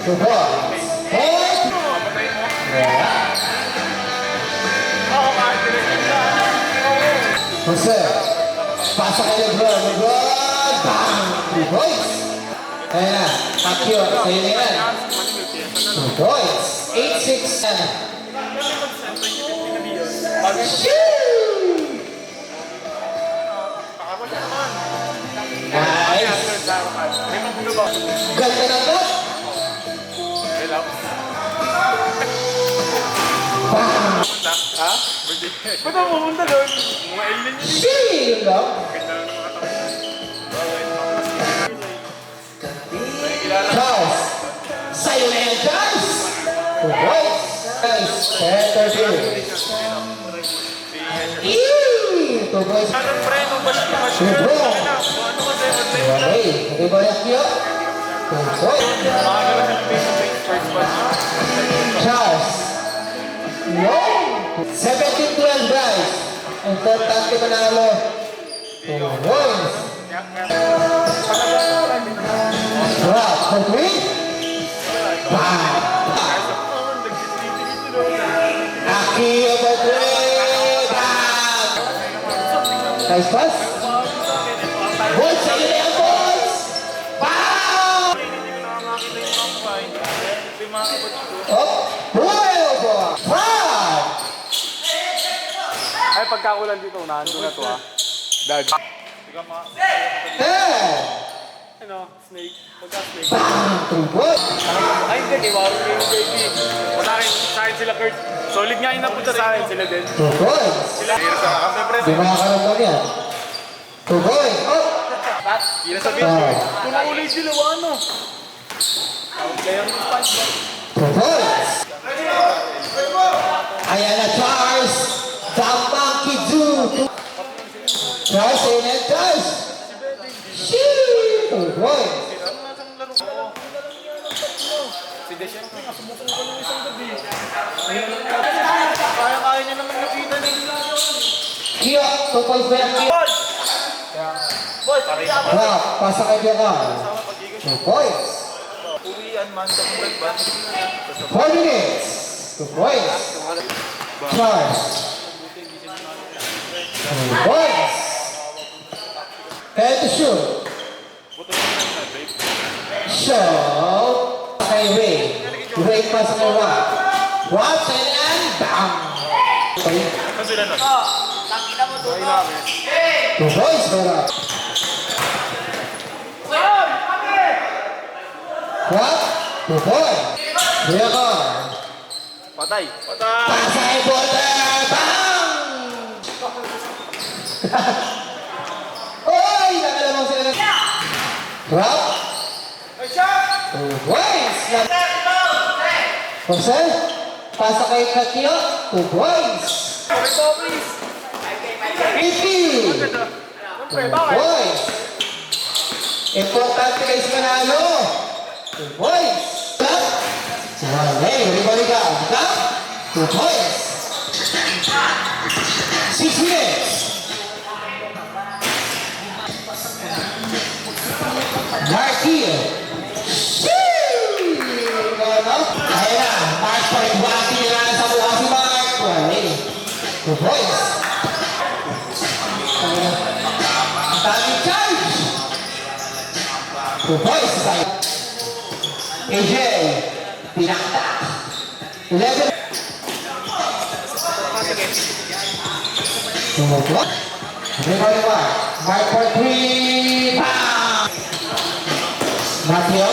2 points. Jose, pasok kay Lebron. Lebron, bang! 3 points. Ayan na, Akio, sa'yo na yan. 2 points. 8-6. Nice. Ganda na to. Bang! Ha? Ba't ako pumunta doon? Mga alien yun. Yun lang. Charles! Sa'yo na yan, Charles! 2 points. Nice. Center field. 2 points. Anong preno ba siya? Lebron. Ano kasi? Okay. Okay ba yung Akio? 2 points. Makagalang yung face-to-face first pass. Charles. Yo! 17-12 guys. Importante manalo. 2 points. Drop for 3. Bang! Akio for 3. Bang! Nice pass. Boys, sa iyo na yan, boys! Bang! Oh, well, boy! Bang! Ay, pagkakulan dito, nandun na to ha. Dad. Ano, snake. Pagka-snake. Bang! 3 points. Ay, hindi. Kay Warren kayo, JB. Wala kayo. Sa akin sila, Kurt. Solid nga yung napunta sa akin sila din. 2 points. Sila. Kaya sa kami, pre. Di makakaroon yan. 2 points. Oh! Kaya sabihin ko. Kung ulit sila, ano? Kaya yung punch ba? 2 points. Ayan na, Charles. The Monkey Zoo. Charles, ayun na, Charles. Sheesh! 2 points. Si Deshaun, nakasubukong ko ng isang gabi. Kaya-kaya niya naman nakita nila. Kio, 2 points ba yan, Kio? Boss, Rock, pasa kay Biakan. 2 points. uwian man sa bread 4 minutes. 2 points. Charles. 2 points. And to shoot. Show. Kay Ray. Ray pasa kay Rock. Rock, and bam! Saan sila nun? Nakita mo doon. 2 points for Rock. Rock, 2 points. Biakan. Patay. Patay. Pasa kay Boulder. Bang! Oy! Nakalamang sila na. Rock. 2 points. Jose. Pasa kay Katio. 2 points. Ricky. 2 points. Importante guys manalo. 2 points. Okay, everybody go. 2 points. 6 minutes. Marquis. Ayan na. Mark pa rin. Wati nila na sa buha si Mark. 2 points. Ang daming charge. 2 points. AJ. Pinakta. 11. Tumutulog. Everybody one. Mark for 3. Bang! Matthew.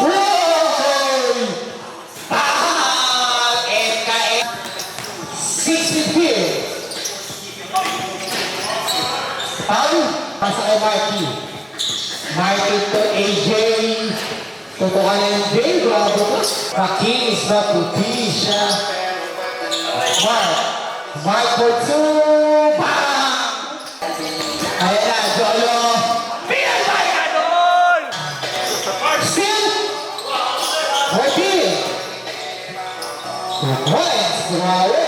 Whoa! Bang! NKM. 60. Paul. Pasa kay Marky. Marky to AJ. Tutukan na yung Jay. Bravo ka. Makinis na puti siya. Mark. Mark for 2. Bang! Ayan na, Jolo. Still. 14. 2 points. Grabe.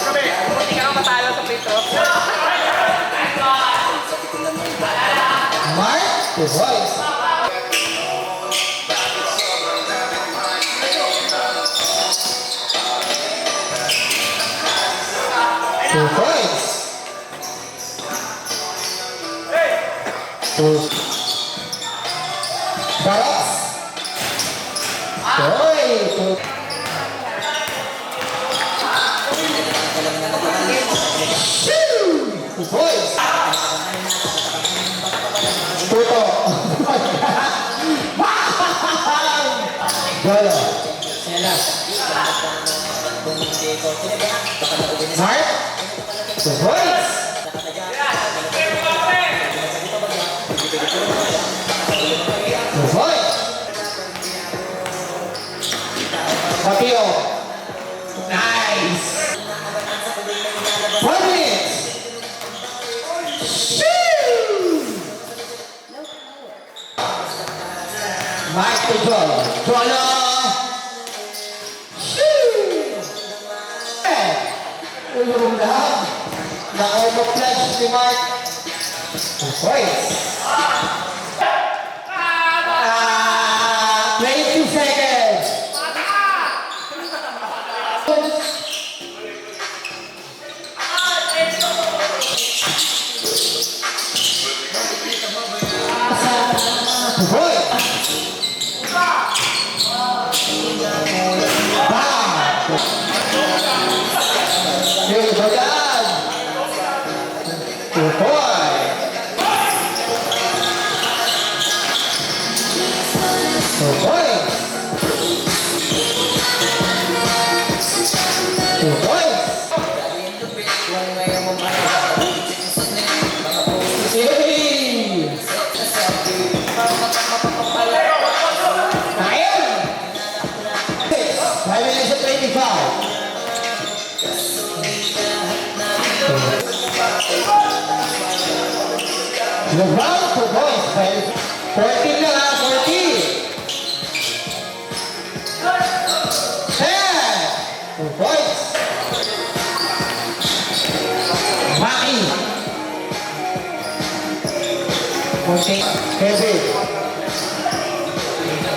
Kami, buti ka matalo sa Petro. Mark. 2 points. 2 points. 2. Baroks. Oy, 2. Shoo! 2 points. Tuto. Golo. Mark. 2 points. 2 points. Mateo. Nice. 1 minute. Shoo! Mike to Jolo. Jolo. Shoo! Ulurong lahat. Na-overpledge si Mark. 2 points. 20 seconds. Boy. Here we go, guys. 2 points. 2 points. 2 points. Sige. Ayun. 5 minutes and 25. LeBron, 2 points. 14 na lang, 14. 10. 2 points. Maki. 14. Kevin.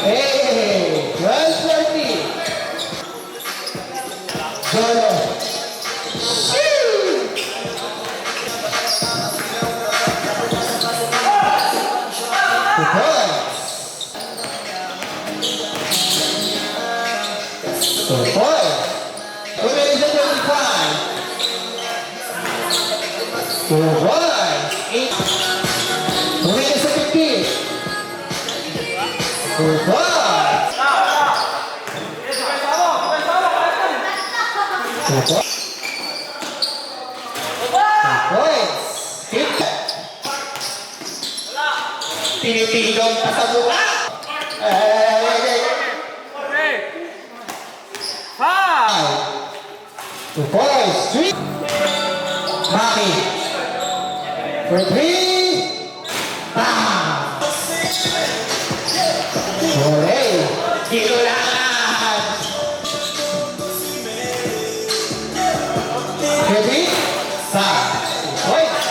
Hey, 12-30. Jolo. Shoo! 2 points. 2 points. 2 minutes and 25. 2 points. 8. 2 minutes and 15. 2 points. 2 points. 2 points. 50. Tinitigong pa sa mukha. Five. 2 points. 3. Maki. For 3. Bam! Olay. Kinulangan. Kevin. Sa. 2 points.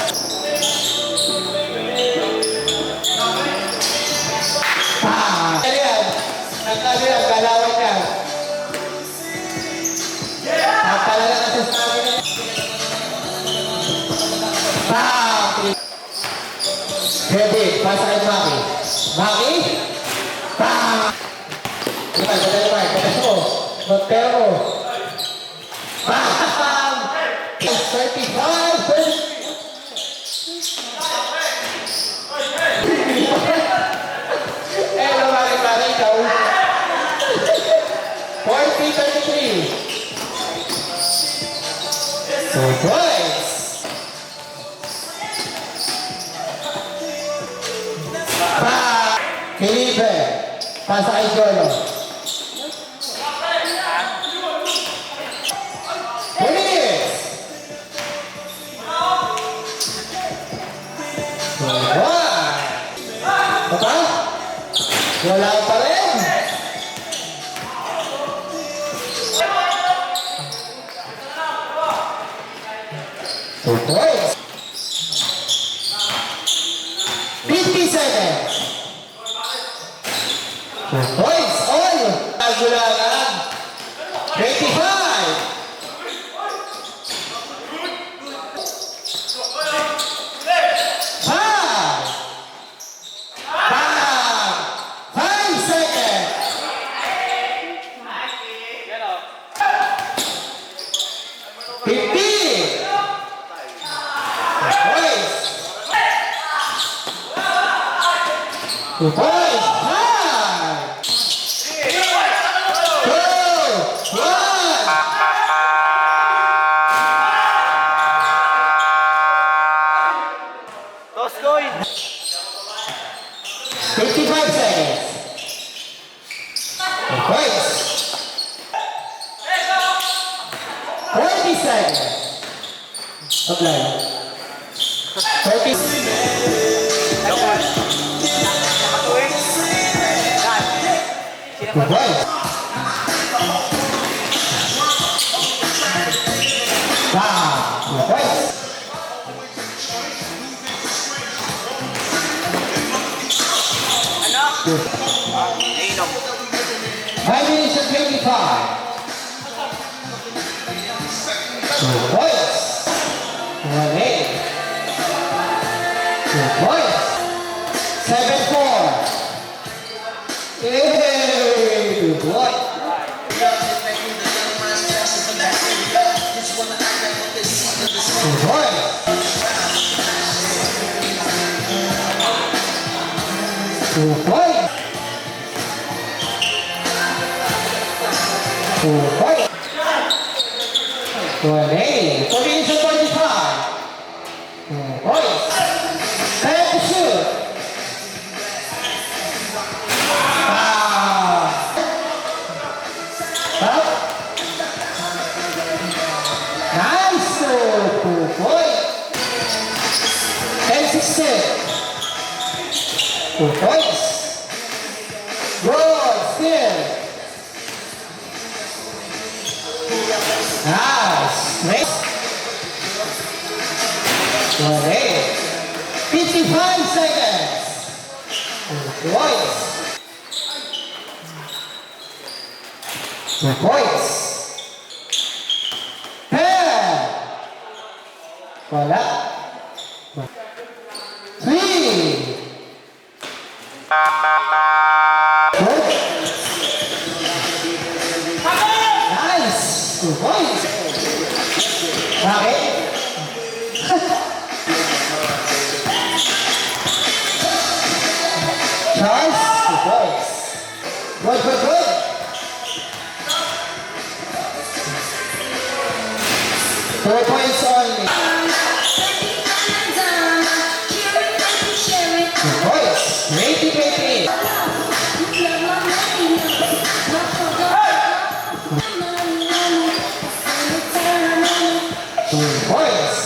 Bam! Ano yan? Ano yan? Galawin yan. Napalala na sa stamina. Bam! Kevin, pasa kay Maki. Maki? Bam! Batas mo. Magpera mo. Bam! 35! Eh, lumari-mari daw. 40-33. 2 points. Felipe, pasa kay Jolo. 2 minutes. 1. Papa? Wala pa rin. 2 points. 50 seconds. 2 points. All. Nagulangan. 25. 2 points. High. 2, 1. Toss coin. 55 seconds. 2 points. 40 seconds. Okay. 30. 2 points. Wow. 2 points. Two. 5 minutes and 25. 2 points. 1-8. 2 points. 7-4. Yay! 2 points. 2 points. 2 points. 2 points. 1-8. 40 minutes and 45. 2 points. Time to shoot. Up. Nice. 2 points. 10-16. 2 points. Good. Still. Nice. Next. 1-8. 55 seconds. 2 points. 2 points. 10. Wala. 3. Good. Nice. 2 points. Bakit? Charles, 2 points. Good, good, good. 2 points only. 2 points. 20-20. 2 points.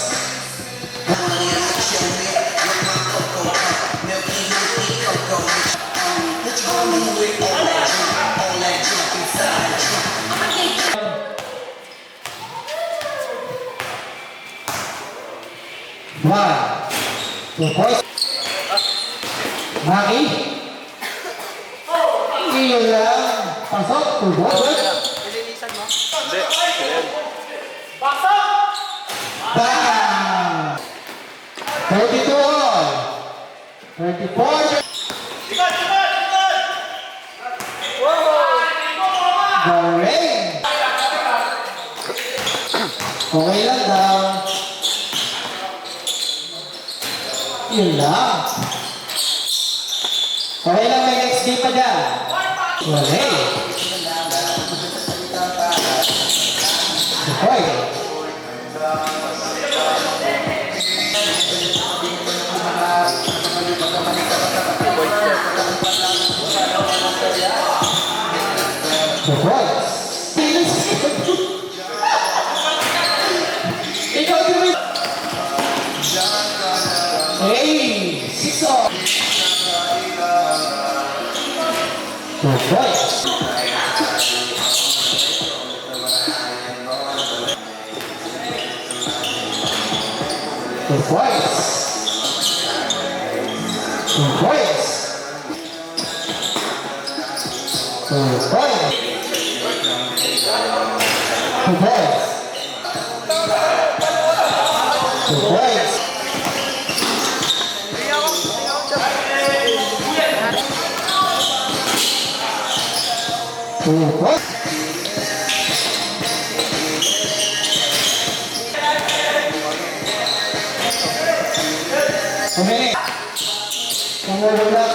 2 points. Maki. Iyon lang. Pasok. 2 points. Hindi. Bang! 32 all. 34. Galing. Okay lang daw. Yun lang. Okay lang, may next day pa dyan. Okay. Okay. Okay. Ikaw din. Hey, 6 off. Okay. Two points. 2 points. 2 points. 2 points. 2 points. 2 points. Kumili. Kumulong lang.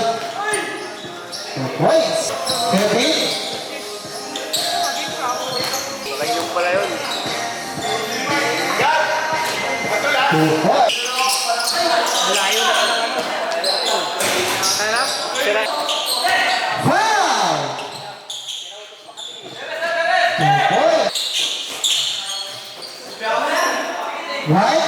Yung pala yun. 2 points. Malayo na naman. Ano? Sira. Foul! 2 points. Right?